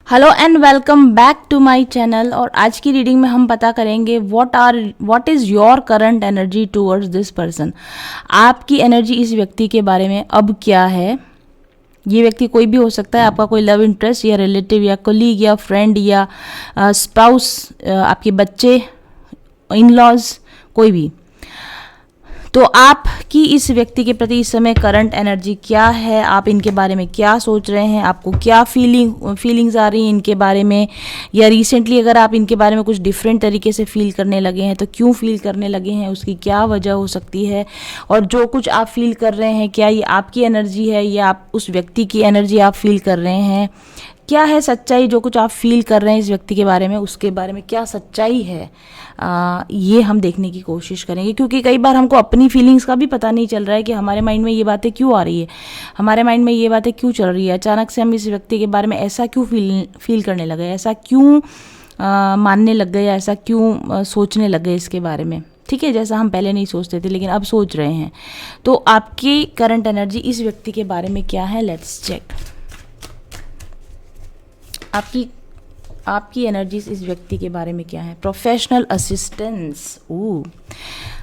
Hello and welcome back to my channel. और आज की रीडिंग में हम पता करेंगे what is your current energy towards this person. आपकी एनर्जी इस व्यक्ति के बारे में अब क्या है। ये व्यक्ति कोई भी हो सकता है, आपका कोई लव इंटरेस्ट या रिलेटिव या कोलीग या फ्रेंड या स्पाउस, आपके बच्चे, इन लॉज, कोई भी। तो आपकी इस व्यक्ति के प्रति इस समय करंट एनर्जी क्या है, आप इनके बारे में क्या सोच रहे हैं, आपको क्या फीलिंग्स आ रही हैं इनके बारे में, या रिसेंटली अगर आप इनके बारे में कुछ डिफरेंट तरीके से फील करने लगे हैं तो क्यों फील करने लगे हैं, उसकी क्या वजह हो सकती है। और जो कुछ आप फील कर रहे हैं, क्या ये आपकी एनर्जी है या आप उस व्यक्ति की एनर्जी आप फील कर रहे हैं। क्या है सच्चाई, जो कुछ आप फील कर रहे हैं इस व्यक्ति के बारे में, उसके बारे में क्या सच्चाई है, ये हम देखने की कोशिश करेंगे। क्योंकि कई बार हमको अपनी फीलिंग्स का भी पता नहीं चल रहा है कि हमारे माइंड में ये बातें क्यों आ रही है, हमारे माइंड में ये बातें क्यों चल रही है। अचानक से हम इस व्यक्ति के बारे में ऐसा क्यों फील करने लगे, ऐसा क्यों मानने लग गए, ऐसा क्यों सोचने लग गए इसके बारे में। ठीक है, जैसा हम पहले नहीं सोचते थे लेकिन अब सोच रहे हैं। तो आपकी करंट एनर्जी इस व्यक्ति के बारे में क्या है, लेट्स चेक। आपकी एनर्जीज इस व्यक्ति के बारे में क्या है। Professional assistance.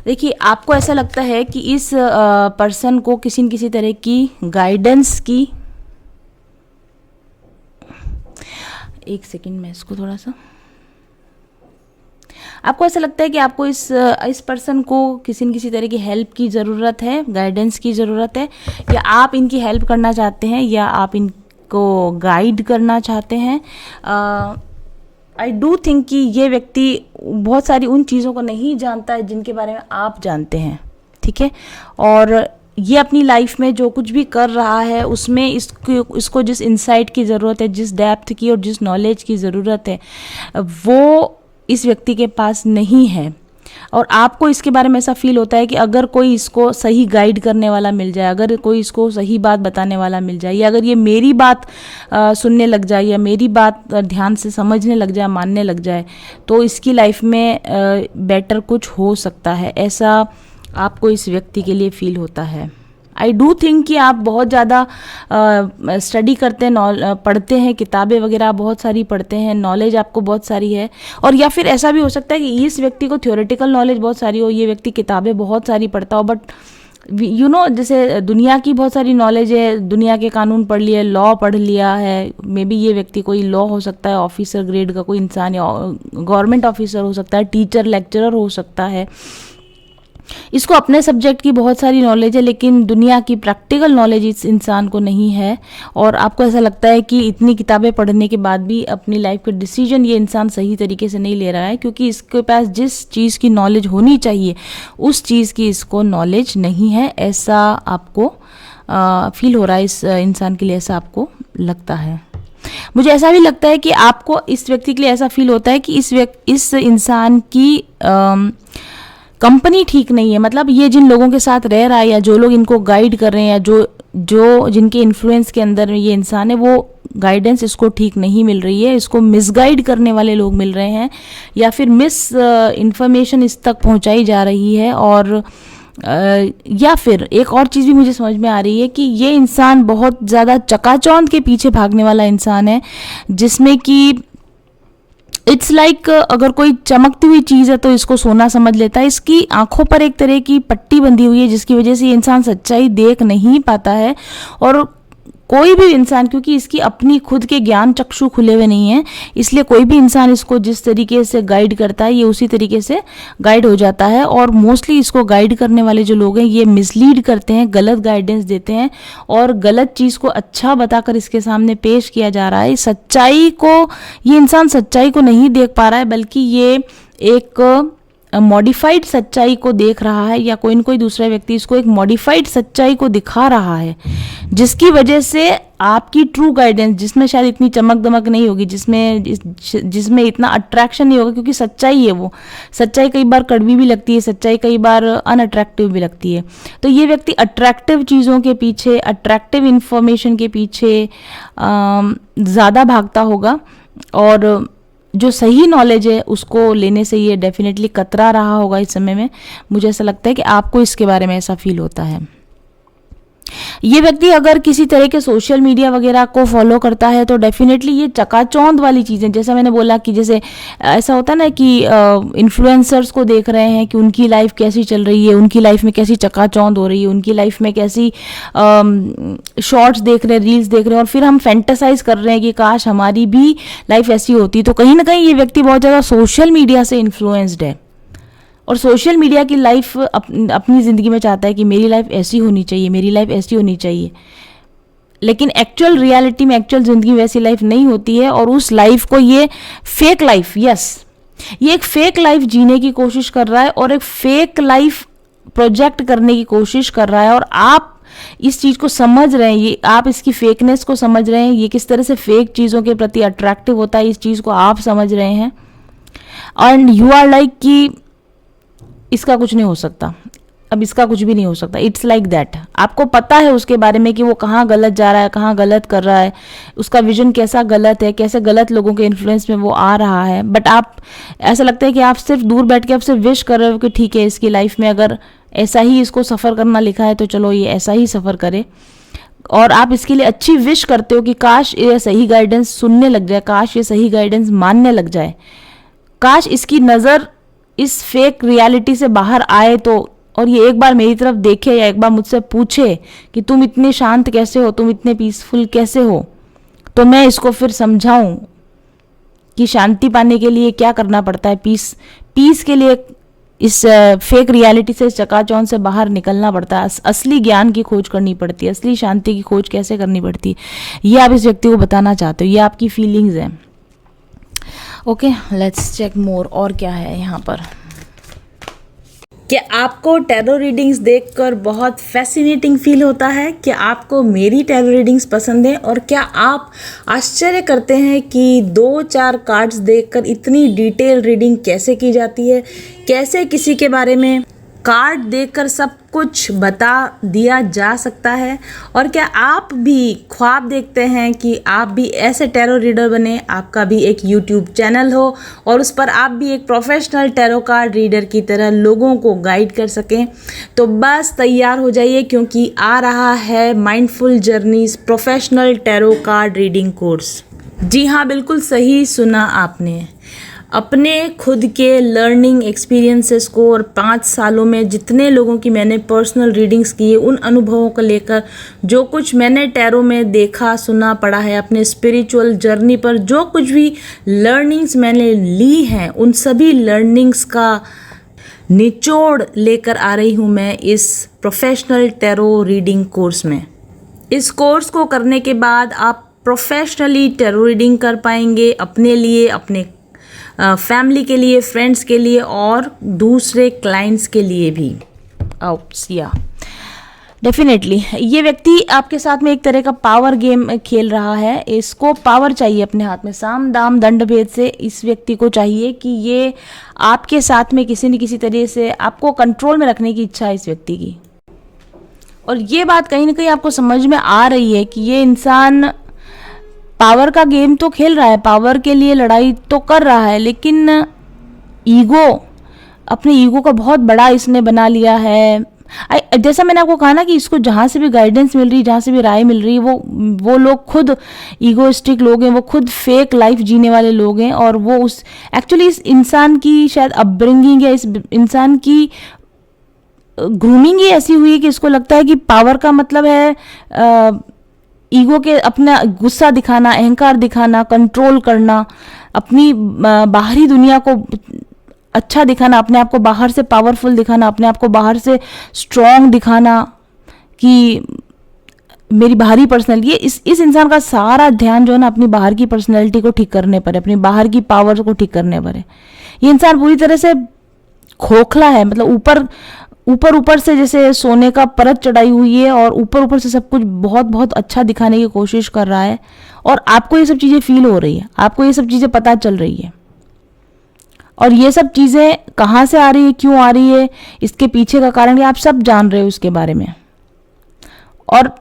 देखिए, आपको ऐसा लगता है कि इस पर्सन को किसी न किसी तरह की गाइडेंस की, एक सेकंड में इसको थोड़ा सा, आपको ऐसा लगता है कि आपको इस पर्सन को किसी न किसी तरह की हेल्प की ज़रूरत है, गाइडेंस की ज़रूरत है, या आप इनकी हेल्प करना चाहते हैं या आप को गाइड करना चाहते हैं। आई डू थिंक कि ये व्यक्ति बहुत सारी उन चीज़ों को नहीं जानता है जिनके बारे में आप जानते हैं। ठीक है, और ये अपनी लाइफ में जो कुछ भी कर रहा है उसमें इसको जिस इंसाइट की ज़रूरत है, जिस डेप्थ की और जिस नॉलेज की ज़रूरत है, वो इस व्यक्ति के पास नहीं है। और आपको इसके बारे में ऐसा फील होता है कि अगर कोई इसको सही गाइड करने वाला मिल जाए, अगर कोई इसको सही बात बताने वाला मिल जाए, या अगर ये मेरी बात सुनने लग जाए या मेरी बात ध्यान से समझने लग जाए, मानने लग जाए, तो इसकी लाइफ में बेटर कुछ हो सकता है। ऐसा आपको इस व्यक्ति के लिए फील होता है। आई डू थिंक कि आप बहुत ज़्यादा स्टडी करते हैं, पढ़ते हैं, किताबें वगैरह बहुत सारी पढ़ते हैं, नॉलेज आपको बहुत सारी है। और या फिर ऐसा भी हो सकता है कि इस व्यक्ति को थ्योरेटिकल नॉलेज बहुत सारी हो, ये व्यक्ति किताबें बहुत सारी पढ़ता हो, बट जैसे दुनिया की बहुत सारी नॉलेज है, दुनिया के कानून पढ़ लिए, लॉ पढ़ लिया है। मे बी ये व्यक्ति कोई लॉ हो सकता है, ऑफिसर ग्रेड का कोई इंसान, या गवर्नमेंट ऑफिसर हो सकता है, टीचर, लेक्चरर हो सकता है। इसको अपने सब्जेक्ट की बहुत सारी नॉलेज है लेकिन दुनिया की प्रैक्टिकल नॉलेज इस इंसान को नहीं है। और आपको ऐसा लगता है कि इतनी किताबें पढ़ने के बाद भी अपनी लाइफ के डिसीजन ये इंसान सही तरीके से नहीं ले रहा है, क्योंकि इसके पास जिस चीज़ की नॉलेज होनी चाहिए उस चीज़ की इसको नॉलेज नहीं है। ऐसा आपको फील हो रहा है इस इंसान के लिए, ऐसा आपको लगता है। मुझे ऐसा भी लगता है कि आपको इस व्यक्ति के लिए ऐसा फील होता है कि इस इंसान की कंपनी ठीक नहीं है। मतलब ये जिन लोगों के साथ रह रहा है या जो लोग इनको गाइड कर रहे हैं या जो जिनके इन्फ्लुएंस के अंदर ये इंसान है, वो गाइडेंस इसको ठीक नहीं मिल रही है, इसको मिसगाइड करने वाले लोग मिल रहे हैं, या फिर मिस इन्फॉर्मेशन इस तक पहुंचाई जा रही है। और या फिर एक और चीज़ भी मुझे समझ में आ रही है कि ये इंसान बहुत ज़्यादा चकाचौंध के पीछे भागने वाला इंसान है, जिसमें कि इट्स लाइक अगर कोई चमकती हुई चीज़ है तो इसको सोना समझ लेता है। इसकी आंखों पर एक तरह की पट्टी बंधी हुई है जिसकी वजह से ये इंसान सच्चाई देख नहीं पाता है। और कोई भी इंसान, क्योंकि इसकी अपनी खुद के ज्ञान चक्षु खुले हुए नहीं है, इसलिए कोई भी इंसान इसको जिस तरीके से गाइड करता है ये उसी तरीके से गाइड हो जाता है। और मोस्टली इसको गाइड करने वाले जो लोग हैं ये मिसलीड करते हैं, गलत गाइडेंस देते हैं और गलत चीज़ को अच्छा बताकर इसके सामने पेश किया जा रहा है। सच्चाई को, ये इंसान सच्चाई को नहीं देख पा रहा है, बल्कि ये एक मॉडिफाइड सच्चाई को देख रहा है, या कोई न कोई दूसरा व्यक्ति इसको एक मॉडिफाइड सच्चाई को दिखा रहा है, जिसकी वजह से आपकी ट्रू गाइडेंस, जिसमें शायद इतनी चमक दमक नहीं होगी, जिसमें इतना अट्रैक्शन नहीं होगा, क्योंकि सच्चाई है वो। सच्चाई कई बार कड़वी भी लगती है, सच्चाई कई बार अनअट्रैक्टिव भी लगती है। तो ये व्यक्ति अट्रैक्टिव चीज़ों के पीछे, अट्रैक्टिव इंफॉर्मेशन के पीछे ज़्यादा भागता होगा, और जो सही नॉलेज है उसको लेने से ये डेफिनेटली कतरा रहा होगा इस समय में। मुझे ऐसा लगता है कि आपको इसके बारे में ऐसा फील होता है। ये व्यक्ति अगर किसी तरह के सोशल मीडिया वगैरह को फॉलो करता है तो डेफिनेटली ये चकाचौंध वाली चीज़ें, जैसा मैंने बोला कि जैसे ऐसा होता है ना कि इन्फ्लुएंसर्स को देख रहे हैं कि उनकी लाइफ कैसी चल रही है, उनकी लाइफ में कैसी चकाचौंध हो रही है, उनकी लाइफ में कैसी शॉर्ट्स देख रहे हैं, रील्स देख रहे हैं, और फिर हम फैंटेसाइज कर रहे हैं कि काश हमारी भी लाइफ ऐसी होती। तो कहीं ना कहीं ये व्यक्ति बहुत ज़्यादा सोशल मीडिया से इन्फ्लुएंस्ड है और सोशल मीडिया की लाइफ अपनी ज़िंदगी में चाहता है कि मेरी लाइफ ऐसी होनी चाहिए, मेरी लाइफ ऐसी होनी चाहिए। लेकिन एक्चुअल रियलिटी में, एक्चुअल ज़िंदगी में वैसी लाइफ नहीं होती है और उस लाइफ को ये फेक लाइफ, यस, ये एक फेक लाइफ जीने की कोशिश कर रहा है और एक फेक लाइफ प्रोजेक्ट करने की कोशिश कर रहा है। और आप इस चीज़ को समझ रहे हैं, ये आप इसकी फेकनेस को समझ रहे हैं, ये किस तरह से फेक चीज़ों के प्रति अट्रैक्टिव होता है, इस चीज़ को आप समझ रहे हैं। एंड यू आर लाइक कि इसका कुछ नहीं हो सकता, अब इसका कुछ भी नहीं हो सकता, इट्स लाइक दैट। आपको पता है उसके बारे में कि वो कहाँ गलत जा रहा है, कहाँ गलत कर रहा है, उसका विजन कैसा गलत है, कैसे गलत लोगों के इन्फ्लुएंस में वो आ रहा है। बट आप, ऐसा लगता है कि आप सिर्फ दूर बैठ के आप सिर्फ विश कर रहे हो कि ठीक है, इसकी लाइफ में अगर ऐसा ही इसको सफ़र करना लिखा है तो चलो ये ऐसा ही सफ़र करे। और आप इसके लिए अच्छी विश करते हो कि काश ये सही गाइडेंस सुनने लग जाए, काश ये सही गाइडेंस मानने लग जाए, काश इसकी नज़र इस फेक रियलिटी से बाहर आए तो, और ये एक बार मेरी तरफ देखे या एक बार मुझसे पूछे कि तुम इतने शांत कैसे हो, तुम इतने पीसफुल कैसे हो, तो मैं इसको फिर समझाऊं कि शांति पाने के लिए क्या करना पड़ता है, पीस के लिए इस फेक रियलिटी से, चकाचौंध से बाहर निकलना पड़ता है, असली ज्ञान की खोज करनी पड़ती है, असली शांति की खोज कैसे करनी पड़ती है, ये आप इस व्यक्ति को बताना चाहते हो, ये आपकी फीलिंग्स हैं। ओके, लेट्स चेक मोर, और क्या है यहाँ पर। क्या आपको टैरो रीडिंग्स देखकर बहुत फैसिनेटिंग फील होता है? क्या आपको मेरी टैरो रीडिंग्स पसंद है? और क्या आप आश्चर्य करते हैं कि 2-4 कार्ड्स देखकर इतनी डिटेल रीडिंग कैसे की जाती है? कैसे किसी के बारे में कार्ड देखकर सब कुछ बता दिया जा सकता है? और क्या आप भी ख्वाब देखते हैं कि आप भी ऐसे टैरो रीडर बने, आपका भी एक यूट्यूब चैनल हो और उस पर आप भी एक प्रोफेशनल टैरो कार्ड रीडर की तरह लोगों को गाइड कर सकें? तो बस तैयार हो जाइए, क्योंकि आ रहा है mindful journeys professional tarot card reading course. जी हाँ, बिल्कुल सही सुना आपने। अपने खुद के लर्निंग एक्सपीरियंसेस को और 5 सालों में जितने लोगों की मैंने पर्सनल रीडिंग्स की है, उन अनुभवों को लेकर जो कुछ मैंने टैरो में देखा, सुना, पढ़ा है, अपने स्पिरिचुअल जर्नी पर जो कुछ भी लर्निंग्स मैंने ली हैं, उन सभी लर्निंग्स का निचोड़ लेकर आ रही हूँ मैं इस प्रोफेशनल टैरो रीडिंग कोर्स में। इस कोर्स को करने के बाद आप प्रोफेशनली टैरो रीडिंग कर पाएंगे, अपने लिए, अपने फैमिली के लिए, फ्रेंड्स के लिए और दूसरे क्लाइंट्स के लिए भी। या डेफिनेटली ये व्यक्ति आपके साथ में एक तरह का पावर गेम खेल रहा है। इसको पावर चाहिए अपने हाथ में, साम दाम दंड भेद से इस व्यक्ति को चाहिए कि ये आपके साथ में किसी न किसी तरह से आपको कंट्रोल में रखने की इच्छा है इस व्यक्ति की। और ये बात कहीं ना कहीं आपको समझ में आ रही है कि ये इंसान पावर का गेम तो खेल रहा है, पावर के लिए लड़ाई तो कर रहा है, लेकिन ईगो, अपने ईगो का बहुत बड़ा इसने बना लिया है। जैसा मैंने आपको कहा ना कि इसको जहाँ से भी गाइडेंस मिल रही, जहाँ से भी राय मिल रही, वो लोग खुद ईगोइस्टिक लोग हैं, वो खुद फेक लाइफ जीने वाले लोग हैं। और वो उस एक्चुअली इस इंसान की शायद अपब्रिंगिंग या इस इंसान की ग्रूमिंग ही ऐसी हुई है कि इसको लगता है कि पावर का मतलब है ईगो के अपना गुस्सा दिखाना, अहंकार दिखाना, कंट्रोल करना, अपनी बाहरी दुनिया को अच्छा दिखाना, अपने आप को बाहर से पावरफुल दिखाना, अपने आप को बाहर से स्ट्रॉन्ग दिखाना कि मेरी बाहरी पर्सनैलिटी। ये इस इंसान का सारा ध्यान जो है ना अपनी बाहर की पर्सनैलिटी को ठीक करने पर है, अपनी बाहर की पावर को ठीक करने पर है। ये इंसान पूरी तरह से खोखला है, मतलब ऊपर से जैसे सोने का परत चढ़ाई हुई है और ऊपर से सब कुछ बहुत बहुत अच्छा दिखाने की कोशिश कर रहा है। और आपको ये सब चीज़ें फील हो रही है, आपको ये सब चीज़ें पता चल रही है। और ये सब चीज़ें कहाँ से आ रही है, क्यों आ रही है, इसके पीछे का कारण आप सब जान रहे हो उसके बारे में। और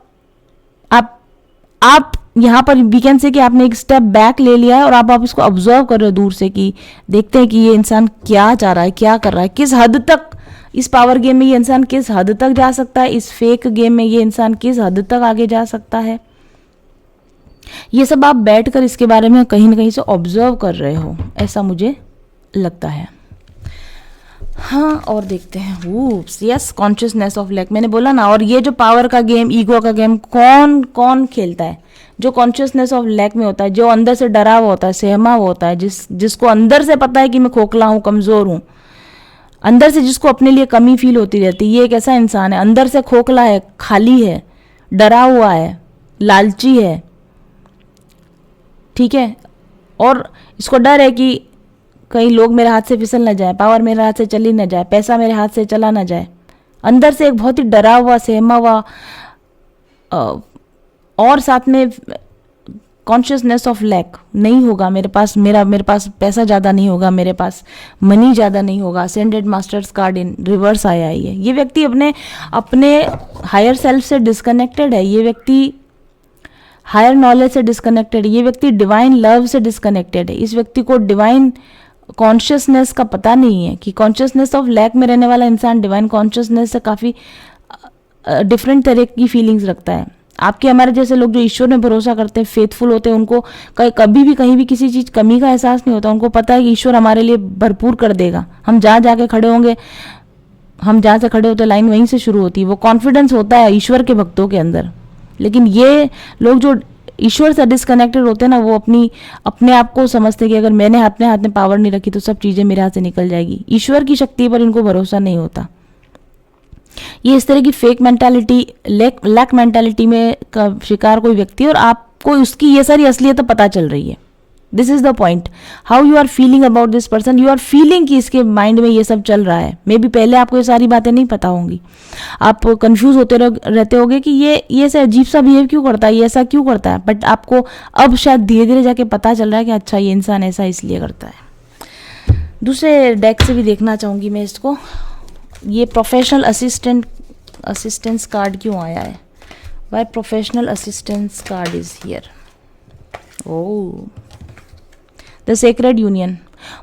आप यहाँ पर वीकेंड से कि आपने एक स्टेप बैक ले लिया है और आप इसको ऑब्जर्व कर रहे हो दूर से कि देखते हैं कि ये इंसान क्या चाह रहा है, क्या कर रहा है, किस हद तक इस पावर गेम में ये इंसान किस हद तक जा सकता है, इस फेक गेम में ये इंसान किस हद तक आगे जा सकता है, ये सब आप बैठकर इसके बारे में कहीं ना कहीं से ऑब्जर्व कर रहे हो, ऐसा मुझे लगता है। हाँ, और देखते हैं। यस, कॉन्शियसनेस ऑफ लैक, मैंने बोला ना। और ये जो पावर का गेम, ईगो का गेम कौन कौन खेलता है? जो कॉन्शियसनेस ऑफ लैक में होता है, जो अंदर से डरा हुआ होता है, सहमा हुआ होता है, जिसको अंदर से पता है कि मैं खोखला हूँ, कमज़ोर हूँ, अंदर से जिसको अपने लिए कमी फील होती रहती है, ये एक ऐसा इंसान है, अंदर से खोखला है, खाली है, डरा हुआ है, लालची है, ठीक है, और इसको डर है कि कहीं लोग मेरे हाथ से फिसल ना जाए, पावर मेरे हाथ से चली ना जाए, पैसा मेरे हाथ से चला ना जाए। अंदर से एक बहुत ही डरा हुआ, सहमा हुआ, और साथ में कॉन्शियसनेस ऑफ लैक, नहीं होगा मेरे पास, मेरे पास पैसा ज़्यादा नहीं होगा, मेरे पास मनी ज़्यादा नहीं होगा। असेंडेड मास्टर्स कार्ड इन रिवर्स आया है। ये व्यक्ति अपने हायर सेल्फ से डिस्कनेक्टेड है, ये व्यक्ति हायर नॉलेज से डिस्कनेक्टेड है, ये व्यक्ति डिवाइन लव से डिस्कनेक्टेड है। इस व्यक्ति को डिवाइन कॉन्शियसनेस का पता नहीं है कि कॉन्शियसनेस ऑफ लैक में रहने वाला इंसान डिवाइन कॉन्शियसनेस से काफ़ी डिफरेंट तरह की फीलिंग्स रखता है। आपके हमारे जैसे लोग जो ईश्वर में भरोसा करते हैं, फेथफुल होते हैं, उनको कभी भी कहीं भी किसी चीज़ कमी का एहसास नहीं होता। उनको पता है कि ईश्वर हमारे लिए भरपूर कर देगा। हम जहाँ जाके खड़े होंगे, हम जहाँ से खड़े होते लाइन वहीं से शुरू होती है। वो कॉन्फिडेंस होता है ईश्वर के भक्तों के अंदर। लेकिन ये लोग जो ईश्वर से डिस्कनेक्टेड होते हैं ना, वो अपने आप को समझते हैं कि अगर मैंने अपने हाथ में पावर नहीं रखी तो सब चीज़ें मेरे हाथ से निकल जाएगी। ईश्वर की शक्ति पर इनको भरोसा नहीं होता। ये इस तरह की फेक मेंटालिटी, लैक मेंटालिटी में का शिकार कोई व्यक्ति, और आपको उसकी ये सारी असलियत पता चल रही है। This is the point, how you are feeling about this person. You are feeling कि इसके माइंड में ये सब चल रहा है। मे बी पहले आपको ये सारी बातें नहीं पता होंगी, आप कंफ्यूज होते रहते होगे कि ये ऐसा अजीब सा बिहेव क्यों करता है, ये ऐसा क्यों करता है। बट आपको अब शायद धीरे धीरे जाके पता चल रहा है कि अच्छा, ये इंसान ऐसा इसलिए करता है। दूसरे डेक से भी देखना चाहूँगी मैं इसको। ये प्रोफेशनल असिस्टेंस कार्ड क्यों आया है? Why professional assistance card is here? Oh, the sacred union.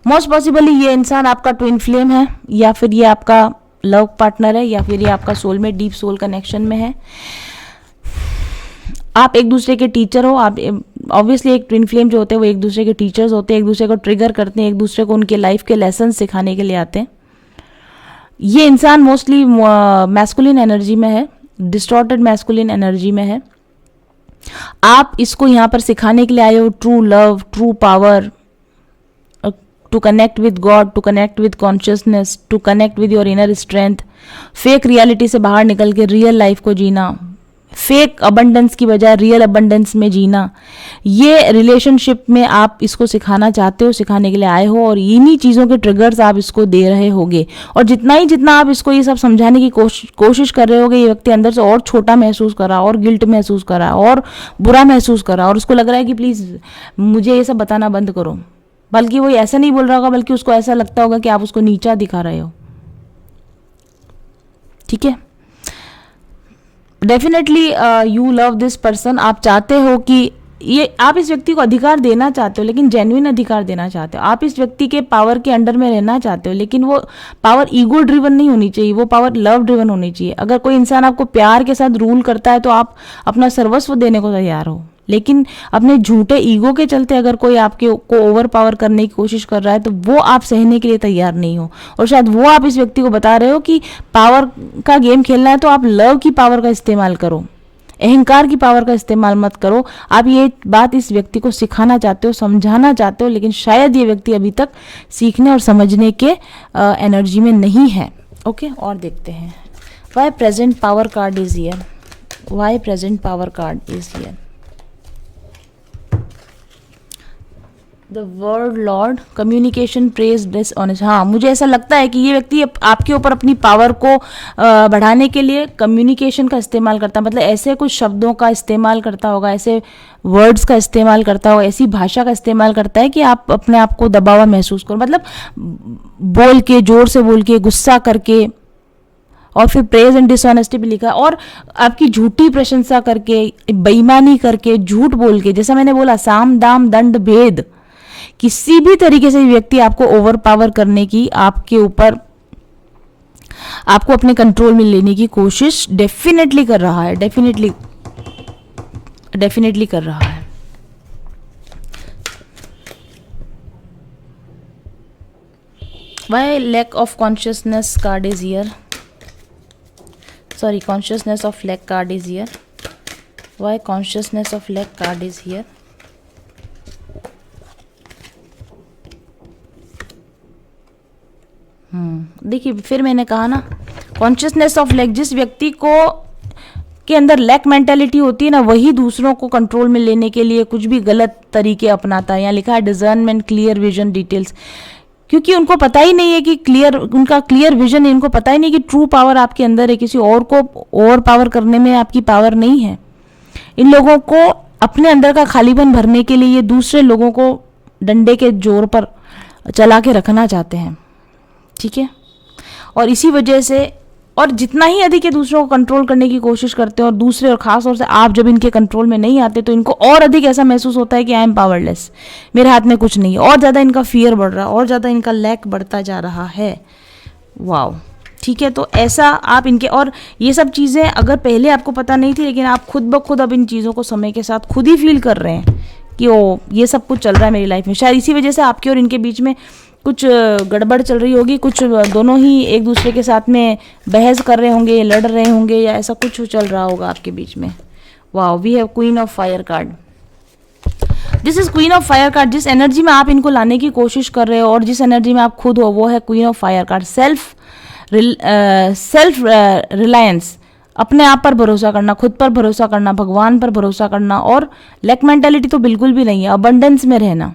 Most possibly ये इंसान आपका ट्विन फ्लेम है, या फिर ये आपका लव पार्टनर है, या फिर ये आपका सोलमेट, डीप सोल कनेक्शन में है। आप एक दूसरे के टीचर हो। आप ऑब्वियसली एक ट्विन फ्लेम जो होते हैं वो एक दूसरे के टीचर्स होते हैं, एक दूसरे को ट्रिगर करते हैं, एक दूसरे को उनके लाइफ के लेसन सिखाने के लिए आते हैं। ये इंसान मोस्टली मैस्कुलिन एनर्जी में है, डिस्टॉर्टेड मैस्कुलिन एनर्जी में है। आप इसको यहाँ पर सिखाने के लिए आए हो true love, true power, to connect with God, to connect with consciousness, to connect with your inner strength, fake reality से बाहर निकल के रियल लाइफ को जीना, फेक अबंडेंस की बजाय रियल अबंडेंस में जीना। ये रिलेशनशिप में आप इसको सिखाना चाहते हो, सिखाने के लिए आए हो, और इन्हीं चीज़ों के ट्रिगर्स आप इसको दे रहे होगे। और जितना आप इसको ये सब समझाने की कोशिश कर रहे होगे, ये व्यक्ति अंदर से और छोटा महसूस कर रहा, और गिल्ट महसूस कर रहा, और बुरा महसूस कर रहा, और उसको लग रहा है कि प्लीज़ मुझे ये सब बताना बंद करो। बल्कि वो ऐसा नहीं बोल रहा होगा, बल्कि उसको ऐसा लगता होगा कि आप उसको नीचा दिखा रहे हो। ठीक है, definitely you love this person. आप चाहते हो कि ये, आप इस व्यक्ति को अधिकार देना चाहते हो, लेकिन जेन्युइन अधिकार देना चाहते हो। आप इस व्यक्ति के पावर के अंडर में रहना चाहते हो, लेकिन वो पावर ईगो ड्रिवन नहीं होनी चाहिए, वो पावर लव ड्रिवन होनी चाहिए। अगर कोई इंसान आपको प्यार के साथ रूल करता है तो आप अपना सर्वस्व देने को तैयार हो। लेकिन अपने झूठे ईगो के चलते अगर कोई आपके को ओवर पावर करने की कोशिश कर रहा है तो वो आप सहने के लिए तैयार नहीं हो। और शायद वो आप इस व्यक्ति को बता रहे हो कि पावर का गेम खेलना है तो आप लव की पावर का इस्तेमाल करो, अहंकार की पावर का इस्तेमाल मत करो। आप ये बात इस व्यक्ति को सिखाना चाहते हो, समझाना चाहते हो, लेकिन शायद ये व्यक्ति अभी तक सीखने और समझने के एनर्जी में नहीं है। ओके, और देखते हैं why present power card is here. Why present power card is here? The word lord, communication, praise, dishonest. हाँ, मुझे ऐसा लगता है कि ये व्यक्ति आपके ऊपर अपनी पावर को बढ़ाने के लिए कम्युनिकेशन का इस्तेमाल करता है। मतलब ऐसे कुछ शब्दों का इस्तेमाल करता होगा, ऐसे वर्ड्स का इस्तेमाल करता होगा, ऐसी भाषा का इस्तेमाल करता है कि आप अपने आप को दबा हुआ महसूस करो। मतलब बोल के, जोर से बोल के, गुस्सा करके, और फिर प्रेज एंड डिसऑनेस्टी भी लिखा है, और आपकी झूठी प्रशंसा करके, बेईमानी करके, झूठ बोल के, जैसा मैंने बोला साम दाम दंड भेद, किसी भी तरीके से व्यक्ति आपको ओवर पावर करने की, आपके ऊपर आपको अपने कंट्रोल में लेने की कोशिश डेफिनेटली कर रहा है, डेफिनेटली कर रहा है। Why lack of consciousness card is here? Sorry, consciousness of lack card is here. Why consciousness of lack card is here? देखिए फिर मैंने कहा ना, कॉन्शियसनेस ऑफ लैक, जिस व्यक्ति को के अंदर लैक मेंटेलिटी होती है ना, वही दूसरों को कंट्रोल में लेने के लिए कुछ भी गलत तरीके अपनाता है। यहाँ लिखा है डिजर्नमेंट, क्लियर विजन, डिटेल्स, क्योंकि उनको पता ही नहीं है कि उनका क्लियर विजन है, इनको पता ही नहीं कि ट्रू पावर आपके अंदर है, किसी और को ओवर पावर करने में आपकी पावर नहीं है। इन लोगों को अपने अंदर का खालीपन भरने के लिए ये दूसरे लोगों को डंडे के जोर पर चला के रखना चाहते हैं, ठीक है। और इसी वजह से, और जितना ही अधिक ये दूसरों को कंट्रोल करने की कोशिश करते हैं, और दूसरे और खास तौर से आप जब इनके कंट्रोल में नहीं आते तो इनको और अधिक ऐसा महसूस होता है कि आई एम पावरलेस, मेरे हाथ में कुछ नहीं है, और ज़्यादा इनका फियर बढ़ रहा है, और ज़्यादा इनका लैक बढ़ता जा रहा है। वाओ, ठीक है। तो ऐसा आप इनके, और ये सब चीज़ें अगर पहले आपको पता नहीं थी, लेकिन आप खुद ब खुद अब इन चीज़ों को समय के साथ खुद ही फील कर रहे हैं कि ओ ये सब कुछ चल रहा है मेरी लाइफ में। शायद इसी वजह से आपके और इनके बीच में कुछ गड़बड़ चल रही होगी, कुछ दोनों ही एक दूसरे के साथ में बहस कर रहे होंगे, लड़ रहे होंगे, या ऐसा कुछ चल रहा होगा आपके बीच में। Wow, we have queen of fire card. This is queen of fire card. जिस एनर्जी में आप इनको लाने की कोशिश कर रहे हो और जिस एनर्जी में आप खुद हो, वो है queen of fire card. Self reliance, अपने आप पर भरोसा करना, खुद पर भरोसा करना, भगवान पर भरोसा करना, और लैक मेंटालिटी तो बिल्कुल भी नहीं है। अबंडेंस में रहना,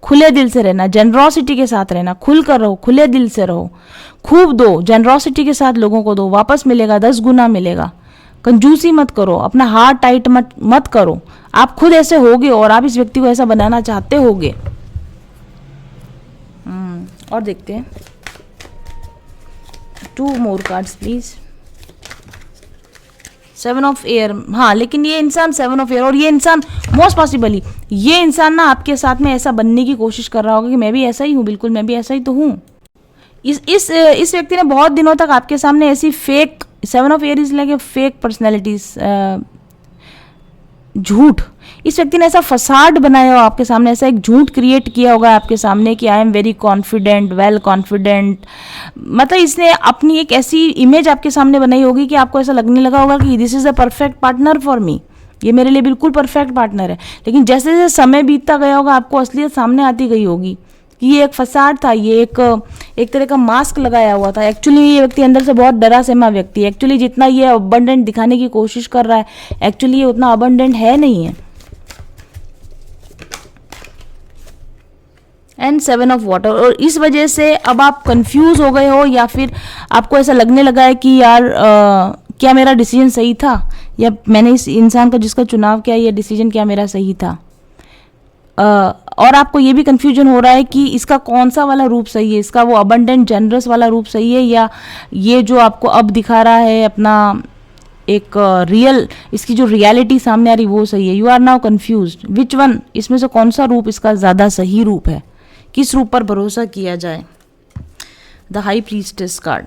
खुले दिल से रहना, जेनरोसिटी के साथ रहना, खुल कर रहो, खुले दिल से रहो, खूब दो, जेनरोसिटी के साथ लोगों को दो, वापस मिलेगा, 10 गुना मिलेगा। कंजूसी मत करो, अपना हार्ट टाइट मत करो। आप खुद ऐसे होगे और आप इस व्यक्ति को ऐसा बनाना चाहते होगे। और देखते हैं 2 more cards please. 7 of air, हाँ, लेकिन ये इंसान 7 ऑफ एयर, और ये इंसान मोस्ट पॉसिबली, ये इंसान ना आपके साथ में ऐसा बनने की कोशिश कर रहा होगा कि मैं भी ऐसा ही हूँ, बिल्कुल मैं भी ऐसा ही तो हूँ। इस व्यक्ति ने बहुत दिनों तक आपके सामने ऐसी fake, 7 of air is like a fake personalities, झूठ, इस व्यक्ति ने ऐसा फसाड बनाया हो आपके सामने, ऐसा एक झूठ क्रिएट किया होगा आपके सामने कि I am very confident, well confident. मतलब इसने अपनी एक ऐसी इमेज आपके सामने बनाई होगी कि आपको ऐसा लगने लगा होगा कि this is a perfect partner for me, ये मेरे लिए बिल्कुल परफेक्ट पार्टनर है। लेकिन जैसे जैसे समय बीतता गया होगा, आपको असलियत सामने आती गई होगी कि ये एक फसाड था, ये एक तरह का मास्क लगाया हुआ था। एक्चुअली ये व्यक्ति अंदर से बहुत डरा सहमा व्यक्ति है। एक्चुअली जितना ये अबंडेंट दिखाने की कोशिश कर रहा है, एक्चुअली ये उतना अबंडेंट है नहीं है। एंड 7 ऑफ वाटर, और इस वजह से अब आप कंफ्यूज हो गए हो, या फिर आपको ऐसा लगने लगा है कि यार क्या मेरा डिसीजन सही था, या मैंने इस इंसान का जिसका चुनाव किया, ये डिसीजन क्या मेरा सही था। और आपको ये भी कंफ्यूजन हो रहा है कि इसका कौन सा वाला रूप सही है, इसका वो अबंडेंट जनरस वाला रूप सही है, या ये जो आपको अब दिखा रहा है अपना एक रियल, इसकी जो रियलिटी सामने आ रही वो सही है। You are now confused, which one, इसमें से कौन सा रूप इसका ज़्यादा सही रूप है, किस रूप पर भरोसा किया जाए। द हाई प्रीस्टेस कार्ड,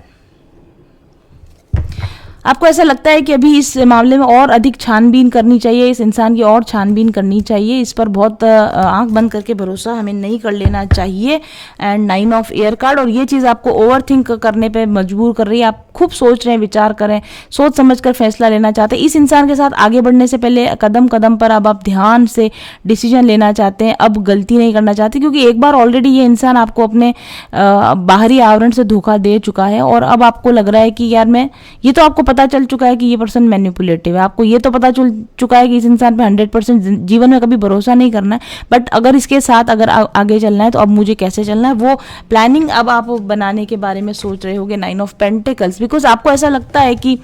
आपको ऐसा लगता है कि अभी इस मामले में और अधिक छानबीन करनी चाहिए, इस इंसान की और छानबीन करनी चाहिए, इस पर बहुत आंख बंद करके भरोसा हमें नहीं कर लेना चाहिए। एंड 9 ऑफ एयर कार्ड, और ये चीज़ आपको ओवर थिंक करने पे मजबूर कर रही है। आप खूब सोच रहे हैं, विचार करें, सोच समझ कर फैसला लेना चाहते हैं। इस इंसान के साथ आगे बढ़ने से पहले कदम कदम पर अब आप ध्यान से डिसीजन लेना चाहते हैं, अब गलती नहीं करना चाहते, क्योंकि एक बार ऑलरेडी ये इंसान आपको अपने बाहरी आवरण से धोखा दे चुका है। और अब आपको लग रहा है कि यार ये तो आपको पता चल चुका है कि ये पर्सन मैनिपुलेटिव है, आपको ये तो पता चल चुका है कि इस इंसान पे 100% जीवन में कभी भरोसा नहीं करना है। बट अगर इसके साथ अगर आगे चलना है तो अब मुझे कैसे चलना है, वो प्लानिंग अब आप बनाने के बारे में सोच रहे होगे। 9 ऑफ पेंटिकल्स, बिकॉज आपको ऐसा लगता है कि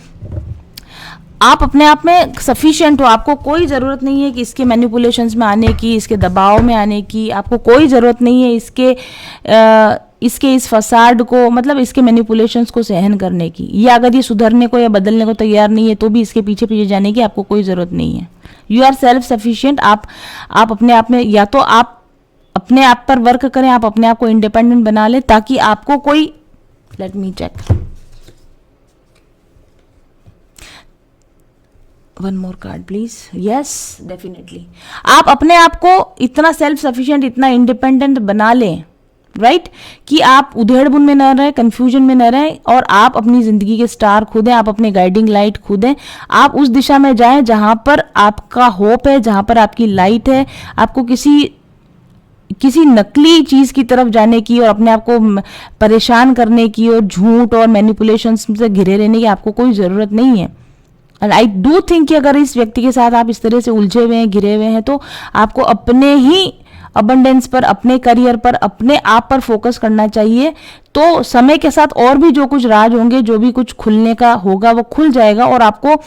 आप अपने आप में सफिशिएंट हो, आपको कोई ज़रूरत नहीं है कि इसके मैनिपुलेशंस में आने की, इसके दबाव में आने की, आपको कोई ज़रूरत नहीं है इसके इस फसाड को, मतलब इसके मैनिपुलेशंस को सहन करने की, या अगर ये सुधरने को या बदलने को तैयार नहीं है तो भी इसके पीछे पीछे जाने की आपको कोई ज़रूरत नहीं है। You are self sufficient. आप अपने आप में, या तो आप अपने आप पर वर्क करें, आप अपने आप को इंडिपेंडेंट बना लें, ताकि आपको कोई, let me check, one more card please. Yes, definitely आप अपने आप को इतना सेल्फ सफिशिएंट, इतना इंडिपेंडेंट बना लें, राइट, कि आप उधेड़बुन में न रहें, कंफ्यूजन में न रहें, और आप अपनी जिंदगी के स्टार खुद हैं, आप अपने गाइडिंग लाइट खुद हैं। आप उस दिशा में जाएं जहां पर आपका होप है, जहां पर आपकी लाइट है। आपको किसी नकली चीज की तरफ जाने की और अपने आप को परेशान करने की और झूठ और मैनिपुलेशन से घिरे रहने की आपको कोई जरूरत नहीं है। एंड आई डू थिंक कि अगर इस व्यक्ति के साथ आप इस तरह से उलझे हुए हैं, घिरे हुए हैं, तो आपको अपने ही अबंडेंस पर, अपने करियर पर, अपने आप पर फोकस करना चाहिए। तो समय के साथ और भी जो कुछ राज होंगे, जो भी कुछ खुलने का होगा वो खुल जाएगा, और आपको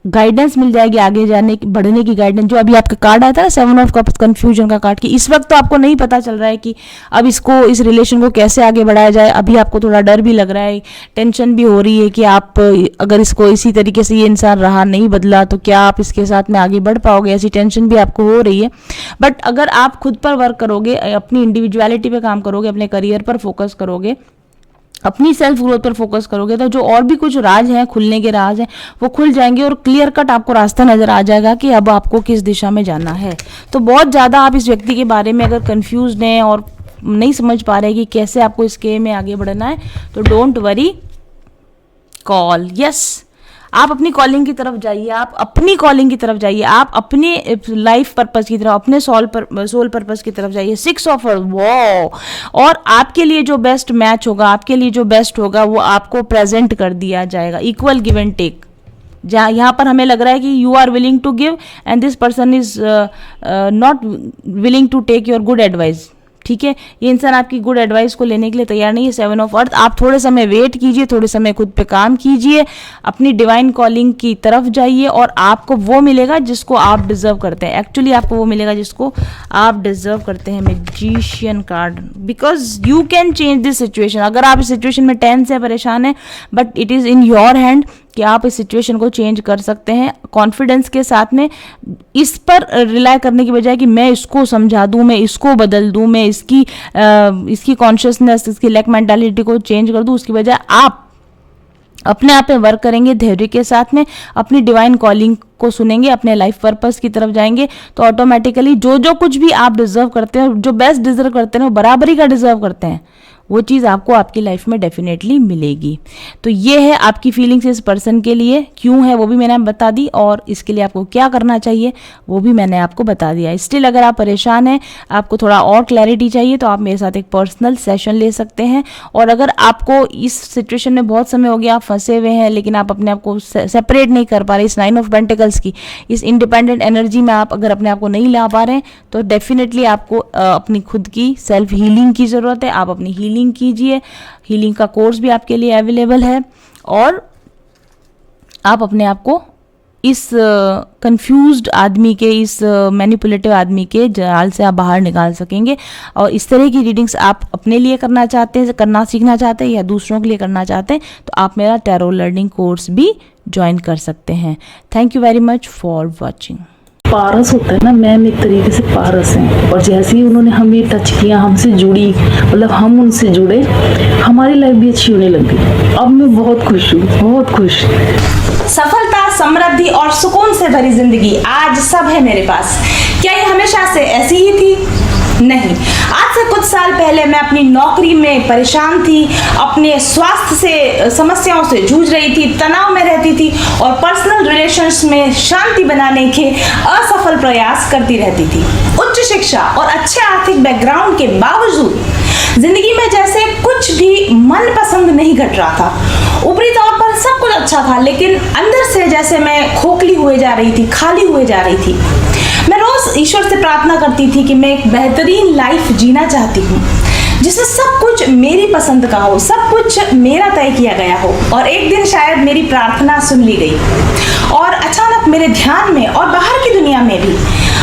गाइडेंस मिल जाएगी आगे जाने की, बढ़ने की गाइडेंस। जो अभी आपका कार्ड आया था ना, 7 ऑफ कप्स, कंफ्यूजन का कार्ड, कि इस वक्त तो आपको नहीं पता चल रहा है कि अब इसको, इस रिलेशन को कैसे आगे बढ़ाया जाए। अभी आपको थोड़ा डर भी लग रहा है, टेंशन भी हो रही है कि आप अगर इसको इसी तरीके से ये इंसान रहा, नहीं बदला, तो क्या आप इसके साथ में आगे बढ़ पाओगे, ऐसी टेंशन भी आपको हो रही है। बट अगर आप खुद पर वर्क करोगे, अपनी इंडिविजुअलिटी पे काम करोगे, अपने करियर पर फोकस करोगे, अपनी सेल्फ ग्रोथ पर फोकस करोगे, तो जो और भी कुछ राज हैं, खुलने के राज हैं, वो खुल जाएंगे, और क्लियर कट आपको रास्ता नजर आ जाएगा कि अब आपको किस दिशा में जाना है। तो बहुत ज़्यादा आप इस व्यक्ति के बारे में अगर कंफ्यूज्ड हैं और नहीं समझ पा रहे कि कैसे आपको इस गेम में आगे बढ़ना है, तो डोंट वरी, कॉल। यस, आप अपनी कॉलिंग की तरफ जाइए, आप अपनी कॉलिंग की तरफ जाइए, आप अपनी लाइफ पर्पस की तरफ, अपने सोल पर्पस की तरफ जाइए। 6 ऑफ वॉ, और आपके लिए जो बेस्ट मैच होगा, आपके लिए जो बेस्ट होगा, वो आपको प्रेजेंट कर दिया जाएगा। इक्वल गिव एंड टेक, जहाँ यहाँ पर हमें लग रहा है कि you are willing to give and this person is not willing to take your good advice. ठीक है, ये इंसान आपकी गुड एडवाइस को लेने के लिए तैयार नहीं है। 7 ऑफ अर्थ, आप थोड़े समय वेट कीजिए, थोड़े समय खुद पे काम कीजिए, अपनी डिवाइन कॉलिंग की तरफ जाइए, और आपको वो मिलेगा जिसको आप डिजर्व करते हैं। एक्चुअली आपको वो मिलेगा जिसको आप डिजर्व करते हैं। Magician card, because you can change this situation. अगर आप इस सिचुएशन में टेंस है, परेशान है, but it is in your hand कि आप इस सिचुएशन को चेंज कर सकते हैं कॉन्फिडेंस के साथ में। इस पर रिलाय करने की बजाय कि मैं इसको समझा दूं, मैं इसको बदल दूं, मैं इसकी कॉन्शियसनेस, इसकी लैक मेंटालिटी को चेंज कर दूं, उसकी बजाय आप अपने आप पे वर्क करेंगे धैर्य के साथ में, अपनी डिवाइन कॉलिंग को सुनेंगे, अपने लाइफ पर्पस की तरफ जाएंगे, तो ऑटोमेटिकली जो कुछ भी आप डिजर्व करते हैं, जो बेस्ट डिजर्व करते हैं, वो बराबरी का डिजर्व करते हैं, वो चीज़ आपको आपकी लाइफ में डेफिनेटली मिलेगी। तो ये है आपकी फीलिंग्स इस पर्सन के लिए, क्यों है वो भी मैंने बता दी, और इसके लिए आपको क्या करना चाहिए वो भी मैंने आपको बता दिया। स्टिल अगर आप परेशान हैं, आपको थोड़ा और क्लैरिटी चाहिए, तो आप मेरे साथ एक पर्सनल सेशन ले सकते हैं। और अगर आपको इस सिचुएशन में बहुत समय हो गया, आप फंसे हुए हैं, लेकिन आप अपने आप को सेपरेट नहीं कर पा रहे, इस 9 ऑफ पेंटिकल्स की इस इंडिपेंडेंट एनर्जी में आप अगर अपने आप को नहीं ला पा रहे हैं, तो डेफिनेटली आपको अपनी खुद की सेल्फ हीलिंग की ज़रूरत है। आप अपनी हीलिंग कीजिए, हीलिंग का कोर्स भी आपके लिए अवेलेबल है, और आप अपने आप को इस कंफ्यूज्ड आदमी के, इस मैनिपुलेटिव आदमी के जाल से आप बाहर निकाल सकेंगे। और इस तरह की रीडिंग्स आप अपने लिए करना चाहते हैं, करना सीखना चाहते हैं, या दूसरों के लिए करना चाहते हैं, तो आप मेरा टैरो लर्निंग कोर्स भी ज्वाइन कर सकते हैं। Thank you very much for watching. पारस होता है ना, मैम एक तरीके से पारस हैं, और जैसे ही उन्होंने हमें टच किया, हमसे जुड़ी, मतलब हम उनसे जुड़े, हमारी लाइफ भी अच्छी होने लग गई। अब मैं बहुत खुश हूँ, बहुत खुश। सफलता, समृद्धि और सुकून से भरी जिंदगी आज सब है मेरे पास। क्या ये हमेशा से ऐसी ही थी? नहीं। आज से कुछ साल पहले मैं अपनी नौकरी में परेशान थी, अपने स्वास्थ्य से समस्याओं से जूझ रही थी, तनाव में रहती थी, और पर्सनल रिलेशंस में शांति बनाने के असफल प्रयास करती रहती थी। उच्च शिक्षा और अच्छे आर्थिक बैकग्राउंड के बावजूद जिंदगी में जैसे कुछ भी मन पसंद नहीं घट रहा था। ऊपरी तौर पर सब कुछ अच्छा था, लेकिन अंदर से जैसे मैं खोखली हुए जा रही थी, खाली हुए जा रही थी। मैं रोज ईश्वर से प्रार्थना करती थी कि मैं एक बेहतरीन लाइफ जीना चाहती हूँ, जिसमें सब कुछ मेरी पसंद का हो, सब कुछ मेरा तय किया गया हो। और एक दिन शायद मेरी प्रार्थना सुन ली गई, और अचानक मेरे ध्यान में और बाहर की दुनिया में भी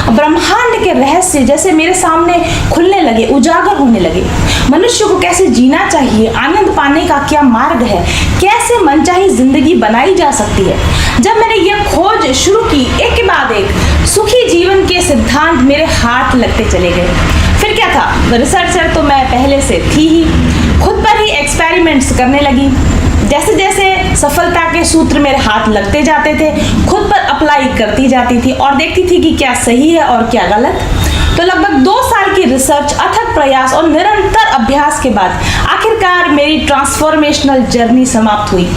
ब्रह्मांड के रहस्य जैसे मेरे सामने खुलने लगे, उजागर होने लगे। मनुष्य को कैसे जीना चाहिए, आनंद पाने का क्या मार्ग है, कैसे मनचाही जिंदगी बनाई जा सकती है। जब मैंने यह खोज शुरू की, एक के बाद एक सुखी जीवन के सिद्धांत मेरे हाथ लगते चले गए। फिर क्या था, रिसर्चर तो मैं पहले से थी ही, खुद पर ही एक्सपेरिमेंट्स करने लगी। जैसे जैसे सफलता के सूत्र मेरे हाथ लगते जाते थे, खुद पर अप्लाई करती जाती थी और देखती थी कि क्या सही है और क्या गलत। तो लगभग 2 साल की रिसर्च, अथक प्रयास और निरंतर अभ्यास के बाद आखिरकार मेरी ट्रांसफॉर्मेशनल जर्नी समाप्त हुई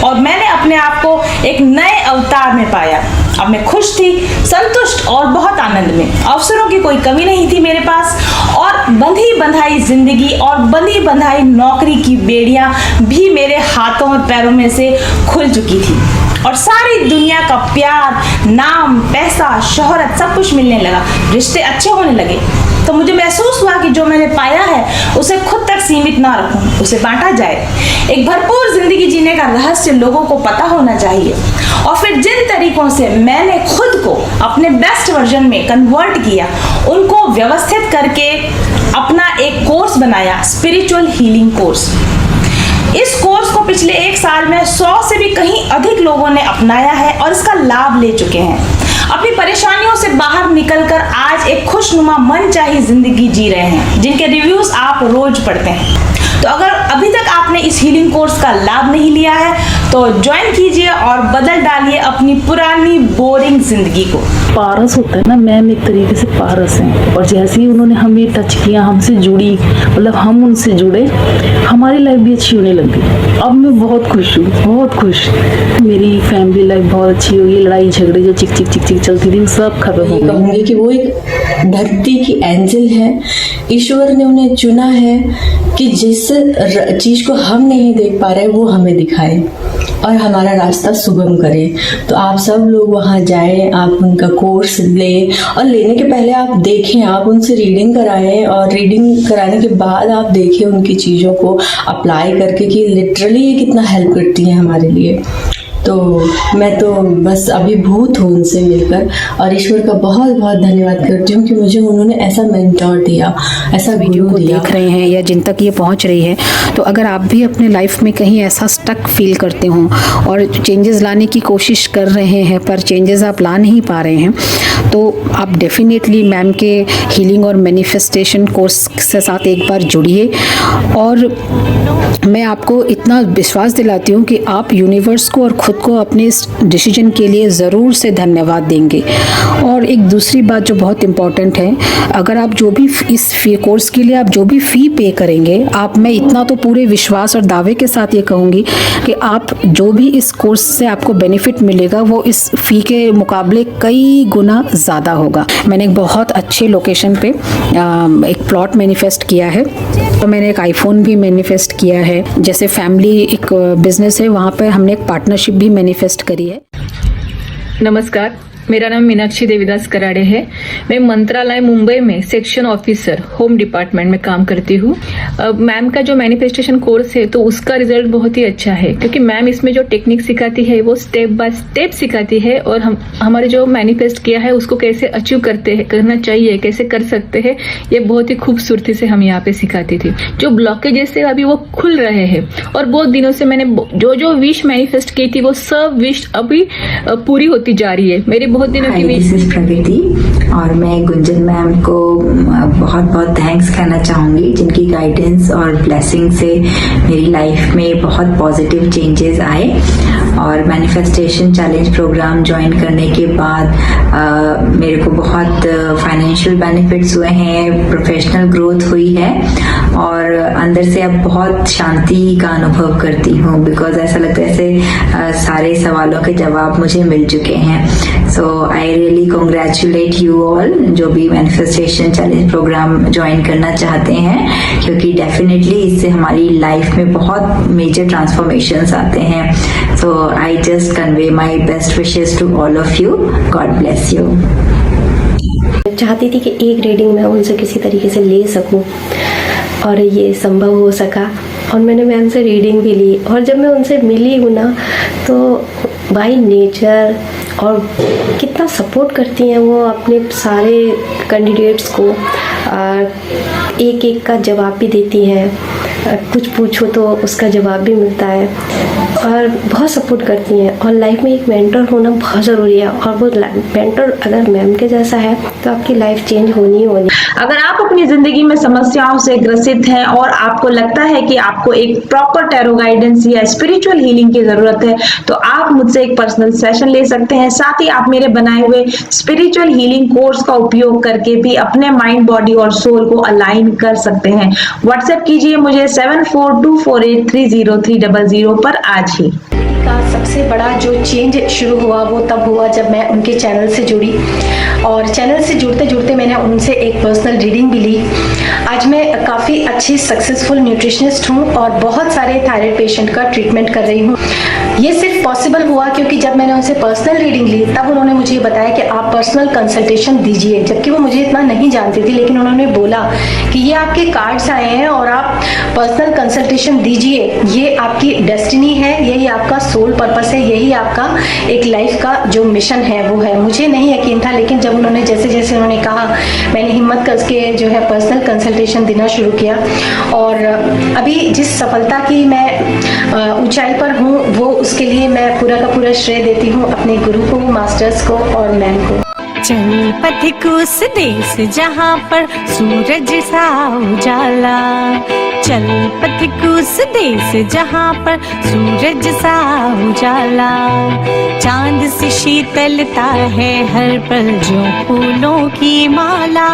और मैंने अपने आप को एक नए अवतार में पाया। अब मैं खुश थी, संतुष्ट और बहुत आनंद में। अवसरों की कोई कमी नहीं थी मेरे पास और बंधी बंधाई जिंदगी और बंधी बंधाई नौकरी की बेड़ियां भी मेरे हाथों और पैरों में से खुल चुकी थी और सारी दुनिया का प्यार, नाम, पैसा, शोहरत सब कुछ मिलने लगा, रिश्ते अच्छे होने लगे। तो मुझे महसूस हुआ कि जो मैंने पाया है उसे खुद तक सीमित ना रखूं, उसे बांटा जाए। एक भरपूर जिंदगी जीने का रहस्य लोगों को पता होना चाहिए। और फिर जिन तरीकों से मैंने खुद को अपने बेस्ट वर्जन में कन्वर्ट किया, उनको व्यवस्थित करके अपना एक कोर्स बनाया, स्पिरिचुअल हीलिंग कोर्स। इस कोर्स को पिछले 1 साल में 100 से भी कहीं अधिक लोगों ने अपनाया है और इसका लाभ ले चुके हैं। अपनी परेशानियों से बाहर निकलकर आज एक खुशनुमा मनचाही जिंदगी जी रहे हैं, जिनके रिव्यूज आप रोज पढ़ते हैं। तो अगर अभी तक आपने इस हीलिंग कोर्स का लाभ नहीं लिया है तो ज्वाइन कीजिए और बदल डालिए अपनी पुरानी बोरिंग जिंदगी को। पारस होता है ना मैम, एक तरीके से पारस हैं और जैसे ही उन्होंने हमें टच किया, हमसे जुड़ी, मतलब हम उनसे जुड़े, हमारी लाइफ भी अच्छी होने लग गई। अब मैं बहुत खुश हूँ, बहुत खुश। मेरी फैमिली लाइफ बहुत अच्छी हुई। लड़ाई झगड़े जो चिक चिक चिक चिक चलती थी सब खत्म हो गई। कहूँगी कि वो एक धरती की एंजल है। ईश्वर ने उन्हें चुना है कि जिस चीज को हम नहीं देख पा रहे वो हमें दिखाए और हमारा रास्ता सुगम करे। तो आप सब लोग वहाँ जाएं, आप उनका कोर्स लें और लेने के पहले आप देखें, आप उनसे रीडिंग कराएं और रीडिंग कराने के बाद आप देखें उनकी चीज़ों को अप्लाई करके कि लिटरली ये कितना हेल्प करती है हमारे लिए। तो मैं तो बस अभिभूत हूँ उनसे मिलकर और ईश्वर का बहुत बहुत धन्यवाद करती हूँ कि मुझे उन्होंने ऐसा मेंटोर दिया, ऐसा वीडियो को देख रहे हैं या जिन तक ये पहुंच रही है। तो अगर आप भी अपने लाइफ में कहीं ऐसा स्टक फील करते हो और चेंजेस लाने की कोशिश कर रहे हैं पर चेंजेस आप ला नहीं पा रहे हैं, तो आप डेफिनेटली मैम के हीलिंग और मैनिफेस्टेशन कोर्स के साथ एक बार जुड़िए। और मैं आपको इतना विश्वास दिलाती हूँ कि आप यूनिवर्स को और खुद को अपने इस डिसीजन के लिए ज़रूर से धन्यवाद देंगे। और एक दूसरी बात जो बहुत इम्पॉर्टेंट है, अगर आप जो भी इस कोर्स के लिए आप जो भी फ़ी पे करेंगे, आप, मैं इतना तो पूरे विश्वास और दावे के साथ ये कहूँगी कि आप जो भी इस कोर्स से आपको बेनिफिट मिलेगा वो इस फ़ी के मुकाबले कई गुना ज़्यादा होगा। मैंने एक बहुत अच्छे लोकेशन पे एक प्लॉट मैनिफेस्ट किया है और मैंने एक आईफोन भी मैनिफेस्ट किया है। जैसे फैमिली एक बिजनेस है, वहाँ पर हमने एक पार्टनरशिप भी मैनिफेस्ट करी है। नमस्कार, मेरा नाम मीनाक्षी देवीदास कराड़े है। मैं मंत्रालय मुंबई में सेक्शन ऑफिसर होम डिपार्टमेंट में काम करती हूँ। मैम का जो मैनिफेस्टेशन कोर्स है तो उसका रिजल्ट बहुत ही अच्छा है, क्योंकि मैम इसमें जो टेक्निक सिखाती है वो स्टेप बाय स्टेप सिखाती है और हमारे जो मैनिफेस्ट किया है उसको कैसे अचीव करना चाहिए, कैसे कर सकते हैं, ये बहुत ही खूबसूरती से हम यहाँ पे सिखाती थी। जो ब्लॉकेजेस है अभी वो खुल रहे हैं और बहुत दिनों से मैंने जो विश मैनिफेस्ट की थी वो सब विश अभी पूरी होती जा रही है। मेरी बहुत दिनों की विश। दिस इज प्रगति और मैं गुंजन मैम को बहुत बहुत थैंक्स कहना चाहूँगी, जिनकी गाइडेंस और ब्लेसिंग से मेरी लाइफ में बहुत पॉजिटिव चेंजेस आए। और मैनिफेस्टेशन चैलेंज प्रोग्राम ज्वाइन करने के बाद मेरे को बहुत फाइनेंशियल बेनिफिट्स हुए हैं, प्रोफेशनल ग्रोथ हुई है और अंदर से अब बहुत शांति का अनुभव करती हूँ, बिकॉज ऐसा लगता है ऐसे सारे सवालों के जवाब मुझे मिल चुके हैं। So I really congratulate you all जो भी मैनिफेस्टेशन चैलेंज प्रोग्राम ज्वाइन करना चाहते हैं, क्योंकि डेफिनेटली इससे हमारी लाइफ में बहुत मेजर ट्रांसफॉर्मेशंस आते हैं। So I just convey my best wishes to all of you. God bless you. चाहती थी कि एक रीडिंग मैं उनसे किसी तरीके से ले सकूं और ये संभव हो सका और मैंने मैम से रीडिंग भी ली। और जब मैं उनसे मिली हूँ ना तो बाय नेचर और कितना सपोर्ट करती हैं वो अपने सारे कैंडिडेट्स को, एक एक का जवाब भी देती हैं। कुछ पूछो तो उसका जवाब भी मिलता है और बहुत सपोर्ट करती हैं। और लाइफ में एक मेंटर होना बहुत ज़रूरी है और वो मेंटर अगर मैम के जैसा है तो आपकी लाइफ चेंज होनी ही होनी। अगर आप अपनी जिंदगी में समस्याओं से ग्रसित हैं और आपको लगता है कि आपको एक प्रॉपर टैरो गाइडेंस या स्पिरिचुअल हीलिंग की जरूरत है तो आप मुझसे एक पर्सनल सेशन ले सकते हैं। साथ ही आप मेरे बनाए हुए स्पिरिचुअल हीलिंग कोर्स का उपयोग करके भी अपने माइंड, बॉडी और सोल को अलाइन कर सकते हैं। व्हाट्सएप कीजिए मुझे 7424830300 पर आज ही। का सबसे बड़ा जो चेंज शुरू हुआ वो तब हुआ जब मैं उनके चैनल से जुड़ी और चैनल से जुड़ते जुड़ते मैंने उनसे एक पर्सनल रीडिंग भी ली। आज मैं काफ़ी अच्छी सक्सेसफुल न्यूट्रिशनिस्ट हूँ और बहुत सारे थायराइड पेशेंट का ट्रीटमेंट कर रही हूँ। ये सिर्फ पॉसिबल हुआ क्योंकि जब मैंने उनसे पर्सनल रीडिंग ली तब उन्होंने मुझे बताया कि आप पर्सनल कंसल्टेशन दीजिए, जबकि वो मुझे इतना नहीं जानती थी, लेकिन उन्होंने बोला कि ये आपके कार्ड्स आए हैं और आप पर्सनल कंसल्टेशन दीजिए, ये आपकी डेस्टिनी है, यही आपका सोल पर्पस है, यही आपका एक लाइफ का जो मिशन है वो है। मुझे नहीं यकीन था, लेकिन जब उन्होंने जैसे जैसे उन्होंने कहा मैंने हिम्मत करके जो है पर्सनल कंसल्टेशन देना शुरू किया और अभी जिस सफलता की मैं ऊंचाई पर हूँ वो उसके लिए मैं पूरा का पूरा श्रेय देती हूँ अपने गुरु को, मास्टर्स को और मैम को। चल पथिक उस देश जहाँ पर सूरज सा उजाला, चल पथिक उस देश जहाँ पर सूरज सा उजाला, चांद से शीतलता है हर पल जो फूलों की माला,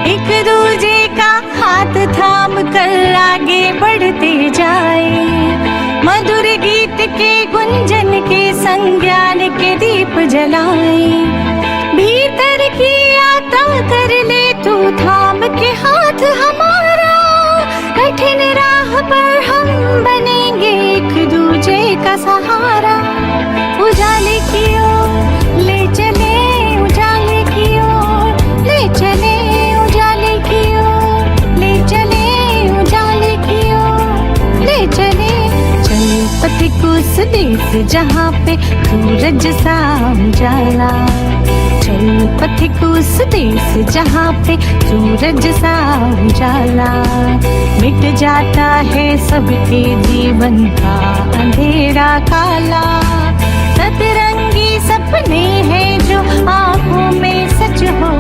एक दूजे का हाथ थाम कर आगे बढ़ते जाए, मधुर गीत के गुंजन के संग ज्ञान के दीप जलाए, भीतर की यात्रा कर ले तू थाम के हाथ हमारा, कठिन राह पर हम बनेंगे एक दूजे का सहारा, उजाले की ओर ले चले, उजाले की ओर ले चले, उजाले की ओर ले चले, उजाले की ओर ले चले, चल पथिक उस देश जहाँ पे सूरज सा उजाला, चल पथिक उस देश जहाँ पे सूरज सा उजाला, मिट जाता है सबके जीवन का अंधेरा काला, सतरंगी सपने हैं जो आँखों में सच हो